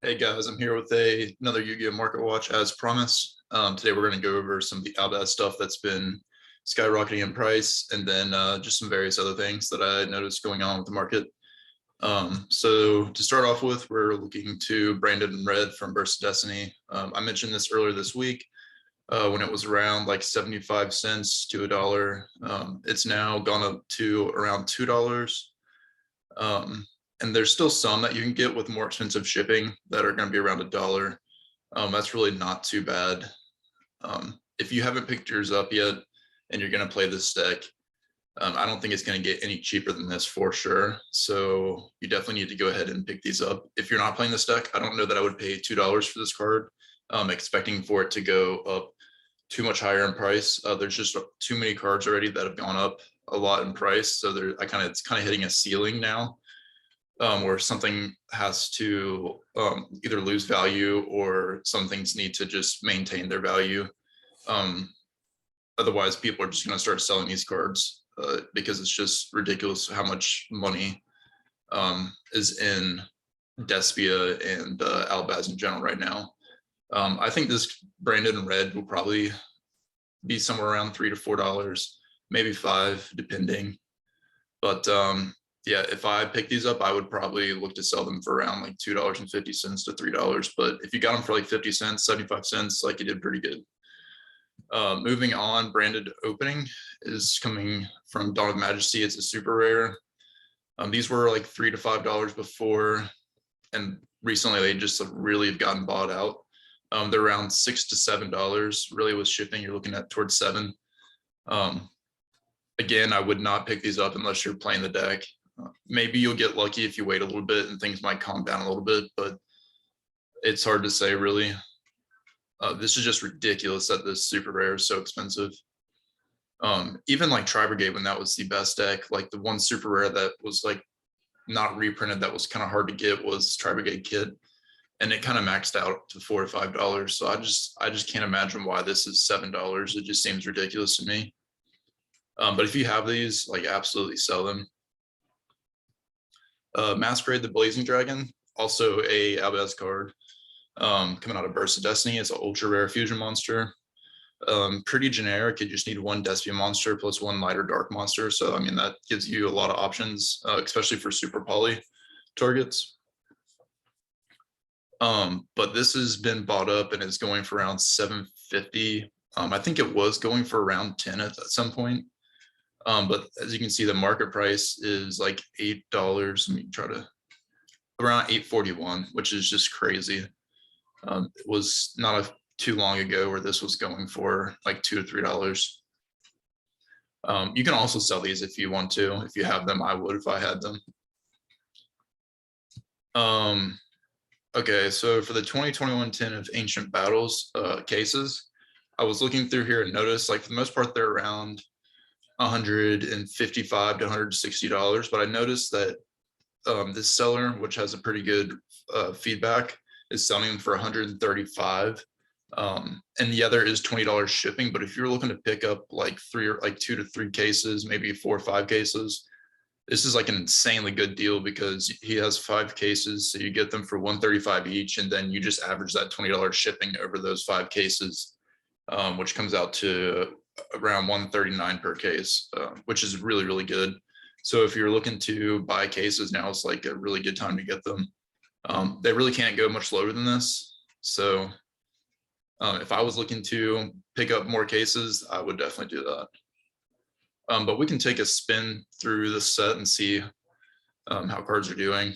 Hey guys, I'm here with another Yu-Gi-Oh Market Watch as promised. Today we're going to go over some of the Albaz stuff that's been skyrocketing in price, and then just some various other things that I noticed going on with the market. So to start off with, we're looking to Branded in Red from Burst of Destiny. I mentioned this earlier this week when it was around like 75 cents to $1. It's now gone up to around $2. And there's still some that you can get with more expensive shipping that are going to be around $1. That's really not too bad. If you haven't picked yours up yet and you're going to play this deck, I don't think it's going to get any cheaper than this for sure. So you definitely need to go ahead and pick these up. If you're not playing this deck, I don't know that I would pay $2 for this card, expecting for it to go up too much higher in price. There's just too many cards already that have gone up a lot in price. So it's kind of hitting a ceiling now. Where something has to either lose value or some things need to just maintain their value. Otherwise, people are just going to start selling these cards because it's just ridiculous how much money is in Despia and Albaz in general right now. I think this Branded in Red will probably be somewhere around $3 to $4, maybe $5, depending. But yeah, if I pick these up, I would probably look to sell them for around like $2.50 to $3. But if you got them for like 50 cents, 75 cents, like you did pretty good. Moving on, Branded Opening is coming from Dawn of Majesty. It's a super rare. These were like $3 to $5 before, and recently they just really have gotten bought out. They're around $6 to $7. Really, with shipping, you're looking at towards $7. Again, I would not pick these up unless you're playing the deck. Maybe you'll get lucky if you wait a little bit and things might calm down a little bit, but it's hard to say really. This is just ridiculous that this super rare is so expensive. Even like Tri Brigade, when that was the best deck, like the one super rare that was like not reprinted that was kind of hard to get was Tri Brigade Kit, and it kind of maxed out to $4 to $5. So I just can't imagine why this is $7. It just seems ridiculous to me. But if you have these, like absolutely sell them. Masquerade the Blazing Dragon, also a Albaz card, coming out of Burst of Destiny. It's an ultra rare fusion monster. Pretty generic. You just need one Despia monster plus one light or dark monster. So I mean that gives you a lot of options, especially for super poly targets. But this has been bought up and is going for around $7.50. I think it was going for around $10 at some point. But as you can see, the market price is like $8. Let me try to around $8.41, which is just crazy. It was not too long ago where this was going for like $2 to $3. You can also sell these if you want to. If you have them, I would if I had them. Okay, so for the 2021 10 of Ancient Battles cases, I was looking through here and noticed, like for the most part, they're around $155 to $160, but I noticed that this seller, which has a pretty good feedback, is selling them for $135. And the other is $20 shipping. But if you're looking to pick up like 2 to 3 cases, maybe 4 or 5 cases, this is like an insanely good deal because he has 5 cases, so you get them for $135 each, and then you just average that $20 shipping over those 5 cases, which comes out to around $139 per case, which is really, really good. So if you're looking to buy cases now, it's like a really good time to get them. They really can't go much lower than this. So if I was looking to pick up more cases, I would definitely do that. But we can take a spin through this set and see how cards are doing.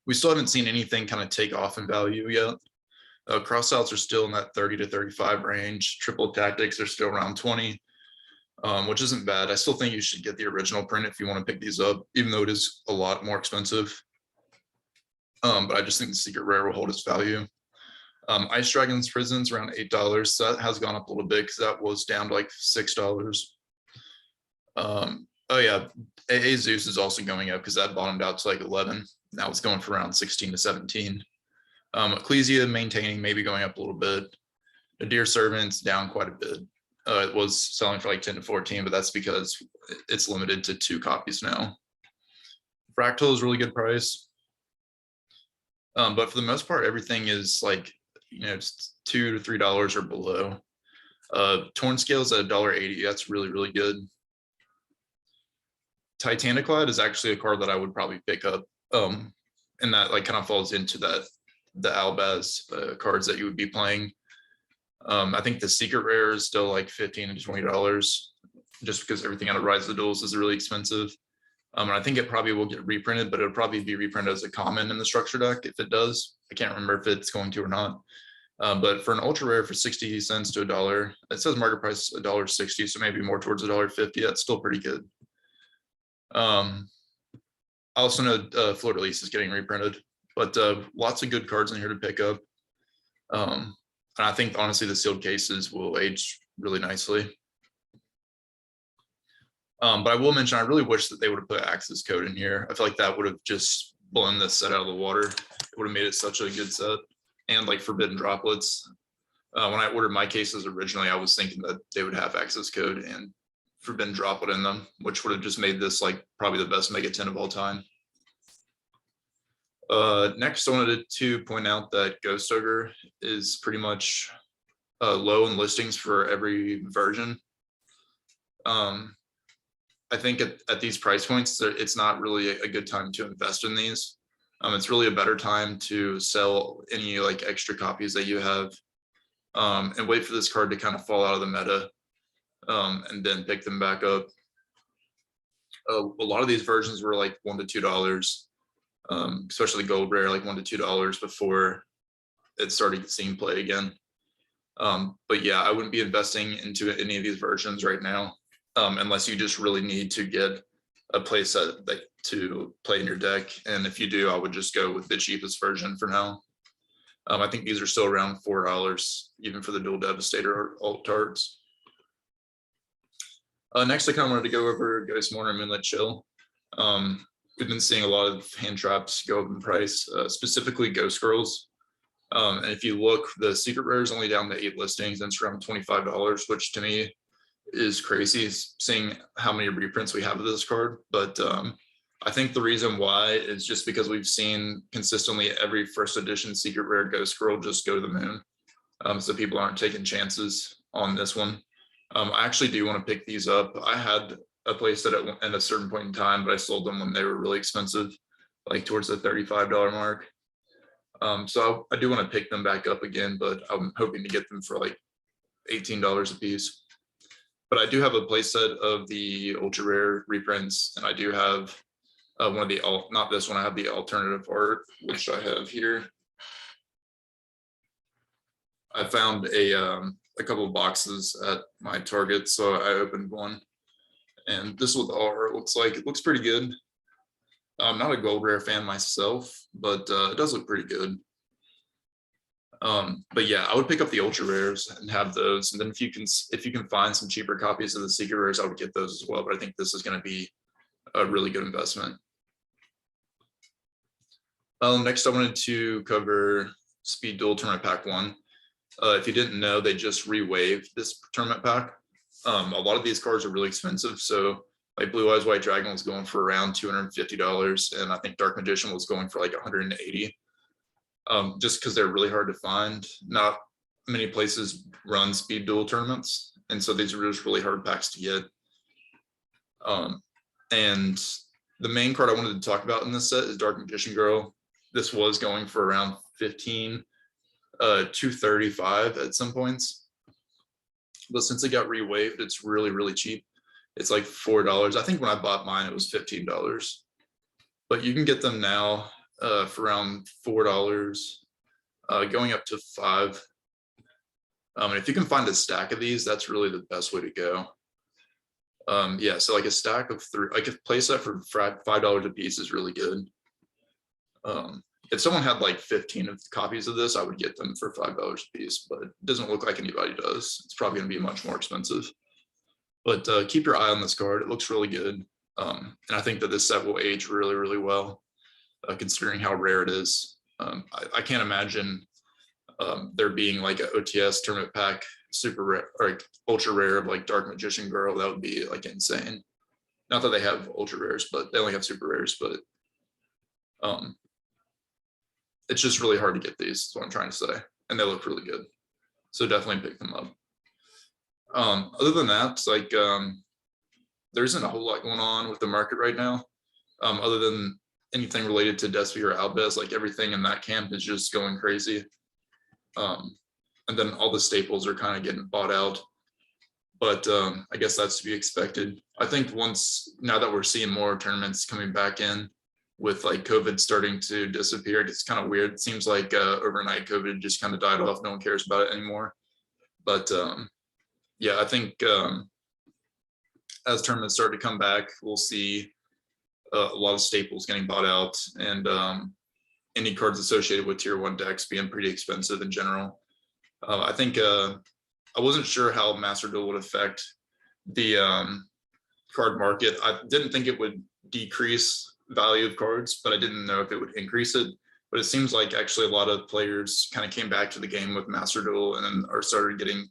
We still haven't seen anything kind of take off in value yet. Crossouts are still in that 30 to 35 range. Triple tactics are still around 20, which isn't bad. I still think you should get the original print if you want to pick these up, even though it is a lot more expensive. But I just think the secret rare will hold its value. Ice Dragon's Prison's around $8. So that has gone up a little bit because that was down to like $6. Oh yeah, AA Zeus is also going up because that bottomed out to like 11. Now it's going for around 16 to 17. Ecclesia maintaining, maybe going up a little bit. The Dear Servant's down quite a bit. It was selling for like 10 to 14, but that's because it's limited to 2 copies now. Fractal is really good price. But for the most part, everything is like, it's $2 to $3 or below. Torn scales at $1.80. That's really, really good. Titanic Light is actually a card that I would probably pick up. And that like kind of falls into the Albaz cards that you would be playing. I think the secret rare is still like $15 to $20, just because everything out of Rise of the Duels is really expensive. And I think it probably will get reprinted, but it'll probably be reprinted as a common in the structure deck if it does. I can't remember if it's going to or not. But for an ultra rare for 60 cents to $1, it says market price $1.60, so maybe more towards $1.50. That's still pretty good. I also know Floor Release is getting reprinted, but lots of good cards in here to pick up. And I think honestly the sealed cases will age really nicely. But I will mention, I really wish that they would have put access code in here. I feel like that would have just blown this set out of the water. It would have made it such a good set. And like forbidden droplets. When I ordered my cases originally, I was thinking that they would have access code and forbidden droplet in them, which would have just made this like probably the best Mega 10 of all time. Next, I wanted to point out that Ghost Ogre is pretty much low in listings for every version. I think at these price points, it's not really a good time to invest in these. It's really a better time to sell any like extra copies that you have, and wait for this card to kind of fall out of the meta, and then pick them back up. A lot of these versions were like $1 to $2, especially gold rare, like $1 to $2 before it started seeing play again. But yeah, I wouldn't be investing into any of these versions right now, unless you just really need to get a play set to play in your deck. And if you do, I would just go with the cheapest version for now. I think these are still around $4, even for the Dual Devastator or alt cards. Next, I kind of wanted to go over Ghost Mourner and Moonlit Chill. We've been seeing a lot of hand traps go up in price, specifically Ghost Girls. And if you look, the secret rare is only down to 8 listings, and it's around $25, which to me is crazy, seeing how many reprints we have of this card. But I think the reason why is just because we've seen consistently every first edition secret rare Ghost Girl just go to the moon. So people aren't taking chances on this one. I actually do want to pick these up. I had a playset at a certain point in time, but I sold them when they were really expensive, like towards the $35 mark. So I do want to pick them back up again, but I'm hoping to get them for like $18 a piece. But I do have a playset of the ultra rare reprints, and I do have one of the not this one. I have the alternative art, which I have here. I found a couple of boxes at my Target, so I opened one, and this is what the art looks like. It looks pretty good. I'm not a gold rare fan myself, but it does look pretty good. But yeah, I would pick up the ultra rares and have those, and then if you can find some cheaper copies of the secret rares, I would get those as well. But I think this is going to be a really good investment. Next, I wanted to cover Speed Duel Tournament Pack 1. If you didn't know, they just re-waived this tournament pack. A lot of these cards are really expensive, so like Blue Eyes White Dragon was going for around $250, and I think Dark Magician was going for like $180. Just because they're really hard to find. Not many places run Speed Duel tournaments, and so these are just really hard packs to get. And the main card I wanted to talk about in this set is Dark Magician Girl. This was going for around $15 to $35 at some points, but since it got re-waived, it's really, really cheap. It's like $4. I think when I bought mine, it was $15, but you can get them now for around $4, going up to $5. And if you can find a stack of these, that's really the best way to go. Yeah, so like a stack of 3, like a playset for $5 a piece is really good. If someone had like 15 of copies of this, I would get them for $5 a piece, but it doesn't look like anybody does. It's probably going to be much more expensive. But keep your eye on this card. It looks really good. And I think that this set will age really, really well, considering how rare it is. I can't imagine there being like an OTS tournament pack super rare or like ultra rare of like Dark Magician Girl. That would be like insane. Not that they have ultra rares, but they only have super rares. But it's just really hard to get these, is what I'm trying to say. And they look really good. So definitely pick them up. Other than that, like there isn't a whole lot going on with the market right now. Other than anything related to Despy or Albez, like everything in that camp is just going crazy. And then all the staples are kind of getting bought out. But I guess that's to be expected. I think now that we're seeing more tournaments coming back in with like COVID starting to disappear, it's kind of weird. It seems like overnight COVID just kind of died off. No one cares about it anymore. But yeah, I think as tournaments start to come back, we'll see a lot of staples getting bought out, and any cards associated with tier 1 decks being pretty expensive in general. I think I wasn't sure how Master Duel would affect the card market. I didn't think it would decrease value of cards, but I didn't know if it would increase it. But it seems like actually a lot of players kind of came back to the game with Master Duel and then are started getting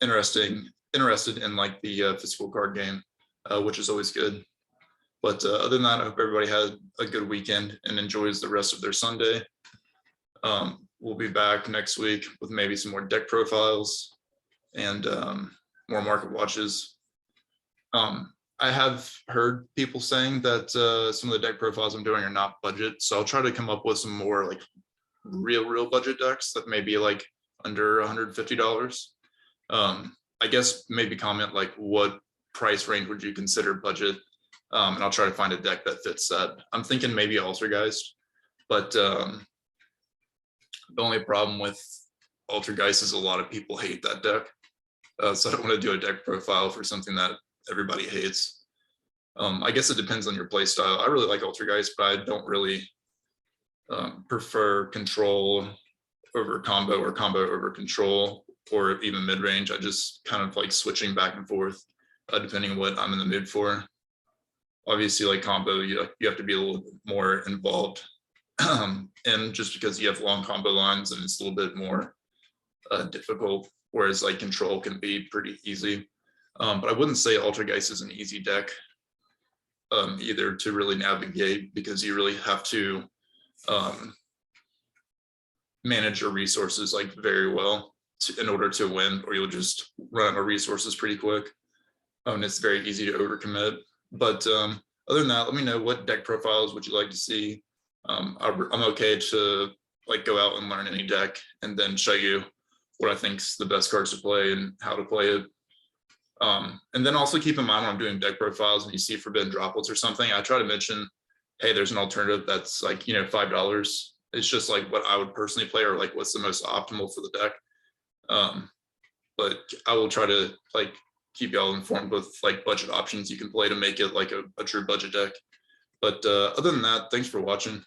interested in like the physical card game, which is always good. But other than that, I hope everybody had a good weekend and enjoys the rest of their Sunday. We'll be back next week with maybe some more deck profiles and more market watches. I have heard people saying that some of the deck profiles I'm doing are not budget, so I'll try to come up with some more like real budget decks that may be like under $150. I guess maybe comment like what price range would you consider budget, and I'll try to find a deck that fits that. I'm thinking maybe Altergeist, but the only problem with Altergeist is a lot of people hate that deck. So I don't want to do a deck profile for something that everybody hates. I guess it depends on your play style. I really like Altergeist, but I don't really prefer control over combo or combo over control or even mid-range. I just kind of like switching back and forth depending on what I'm in the mood for. Obviously, like combo, you have to be a little bit more involved. And just because you have long combo lines and it's a little bit more difficult, whereas like control can be pretty easy. But I wouldn't say Altergeist is an easy deck either to really navigate, because you really have to manage your resources like very well in order to win, or you'll just run out of resources pretty quick. And it's very easy to overcommit. But other than that, let me know what deck profiles would you like to see. I'm okay to like go out and learn any deck and then show you what I think's the best cards to play and how to play it. And then also keep in mind when I'm doing deck profiles and you see forbidden droplets or something, I try to mention, hey, there's an alternative that's like, $5. It's just like what I would personally play, or like what's the most optimal for the deck. But I will try to like keep y'all informed with like budget options you can play to make it like a true budget deck. But other than that, thanks for watching.